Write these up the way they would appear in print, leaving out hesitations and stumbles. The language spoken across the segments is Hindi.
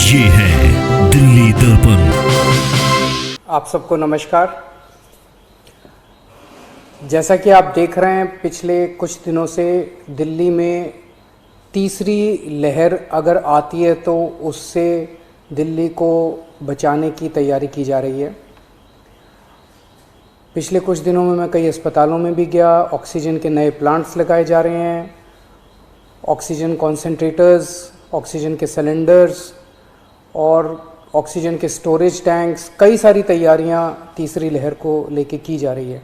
ये है दिल्ली दर्पण। आप सबको नमस्कार। जैसा कि आप देख रहे हैं, पिछले कुछ दिनों से दिल्ली में तीसरी लहर अगर आती है तो उससे दिल्ली को बचाने की तैयारी की जा रही है। पिछले कुछ दिनों में मैं कई अस्पतालों में भी गया। ऑक्सीजन के नए प्लांट्स लगाए जा रहे हैं, ऑक्सीजन कॉन्सेंट्रेटर्स, ऑक्सीजन के सिलेंडर्स और ऑक्सीजन के स्टोरेज टैंक्स, कई सारी तैयारियां तीसरी लहर को लेके की जा रही है।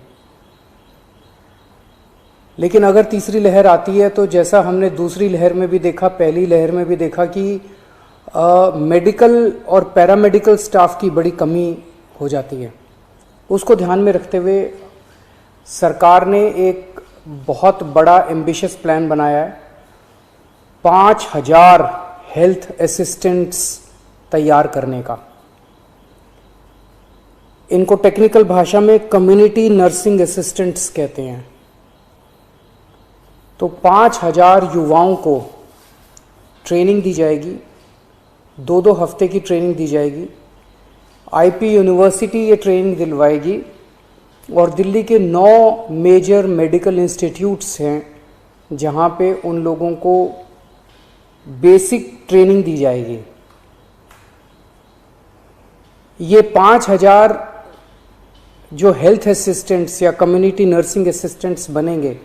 लेकिन अगर तीसरी लहर आती है तो जैसा हमने दूसरी लहर में भी देखा, पहली लहर में भी देखा कि मेडिकल और पैरामेडिकल स्टाफ की बड़ी कमी हो जाती है। उसको ध्यान में रखते हुए सरकार ने एक बहुत बड़ा एम्बिशियस प्लान बनाया है। 5000 हेल्थ असिस्टेंट्स तैयार करने का। इनको टेक्निकल भाषा में कम्युनिटी नर्सिंग असिस्टेंट्स कहते हैं। तो 5000 युवाओं को ट्रेनिंग दी जाएगी, 2-2 हफ्ते की ट्रेनिंग दी जाएगी। आईपी यूनिवर्सिटी ये ट्रेनिंग दिलवाएगी और दिल्ली के 9 मेजर मेडिकल इंस्टीट्यूट्स हैं जहां पे उन लोगों को बेसिक ट्रेनिंग दी जाएगी। ये 5000 जो हेल्थ असिस्टेंट्स या कम्युनिटी नर्सिंग असिस्टेंट्स बनेंगे,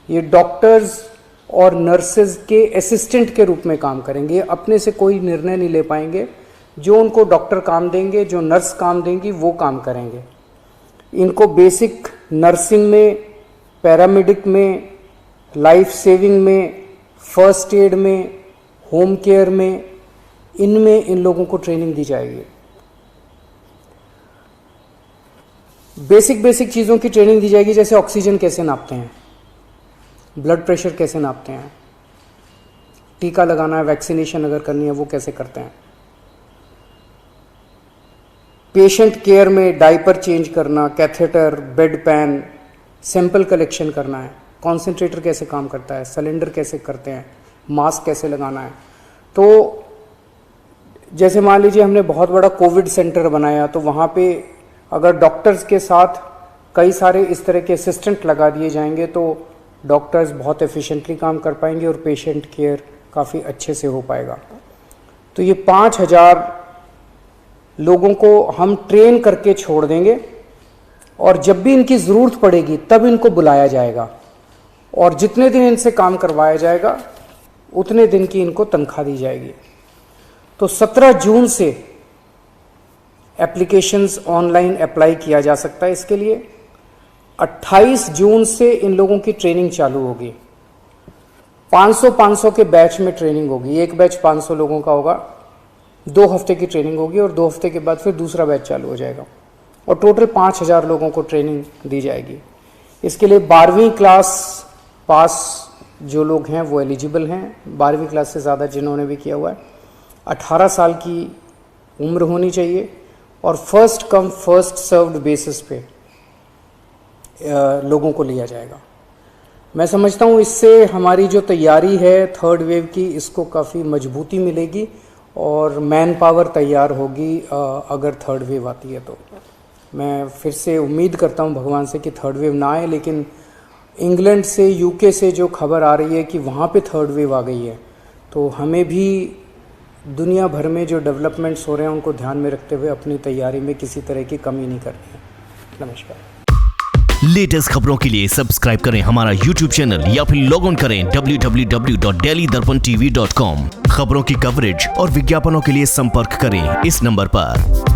ये डॉक्टर्स और नर्सेज के असिस्टेंट के रूप में काम करेंगे। अपने से कोई निर्णय नहीं ले पाएंगे। जो उनको डॉक्टर काम देंगे, जो नर्स काम देंगी, वो काम करेंगे। इनको बेसिक नर्सिंग में, पैरामेडिक में, लाइफ सेविंग में, फर्स्ट एड में, होम केयर में, इनमें इन लोगों को ट्रेनिंग दी जाएगी। बेसिक चीज़ों की ट्रेनिंग दी जाएगी, जैसे ऑक्सीजन कैसे नापते हैं, ब्लड प्रेशर कैसे नापते हैं, टीका लगाना है, वैक्सीनेशन अगर करनी है वो कैसे करते हैं, पेशेंट केयर में डायपर चेंज करना, catheter, bed pan, sample collection करना है, कॉन्सेंट्रेटर कैसे काम करता है, सिलेंडर कैसे करते हैं, मास्क कैसे लगाना है। तो जैसे मान लीजिए हमने बहुत बड़ा कोविड सेंटर बनाया, तो वहाँ पे अगर डॉक्टर्स के साथ कई सारे इस तरह के असिस्टेंट लगा दिए जाएंगे तो डॉक्टर्स बहुत एफिशिएंटली काम कर पाएंगे और पेशेंट केयर काफ़ी अच्छे से हो पाएगा। तो ये 5000 लोगों को हम ट्रेन करके छोड़ देंगे और जब भी इनकी ज़रूरत पड़ेगी तब इनको बुलाया जाएगा और जितने दिन इनसे काम करवाया जाएगा उतने दिन की इनको तनख्वाह दी जाएगी। तो 17 जून से एप्लीकेशंस ऑनलाइन अप्लाई किया जा सकता है इसके लिए। 28 जून से इन लोगों की ट्रेनिंग चालू होगी। 500 के बैच में ट्रेनिंग होगी। एक बैच 500 लोगों का होगा, 2 हफ्ते की ट्रेनिंग होगी और 2 हफ्ते के बाद फिर दूसरा बैच चालू हो जाएगा और टोटल 5000 लोगों को ट्रेनिंग दी जाएगी। इसके लिए 12वीं क्लास पास जो लोग हैं वो एलिजिबल हैं। 12वीं क्लास से ज़्यादा जिन्होंने भी किया हुआ है, 18 साल की उम्र होनी चाहिए और first come first served basis पे लोगों को लिया जाएगा। मैं समझता हूँ इससे हमारी जो तैयारी है थर्ड वेव की, इसको काफ़ी मजबूती मिलेगी और मैन पावर तैयार होगी अगर थर्ड वेव आती है तो। मैं फिर से उम्मीद करता हूँ भगवान से कि थर्ड वेव ना आए, लेकिन इंग्लैंड से, यूके से जो खबर आ रही है कि वहाँ पे थर्ड वेव आ गई है, तो हमें भी दुनिया भर में जो डेवलपमेंट्स हो रहे हैं उनको ध्यान में रखते हुए अपनी तैयारी में किसी तरह की कमी नहीं करनी है। नमस्कार। लेटेस्ट खबरों के लिए सब्सक्राइब करें हमारा YouTube चैनल या फिर लॉग ऑन करें www.delhidarpantv.com। खबरों की कवरेज और विज्ञापनों के लिए संपर्क करें इस नंबर पर।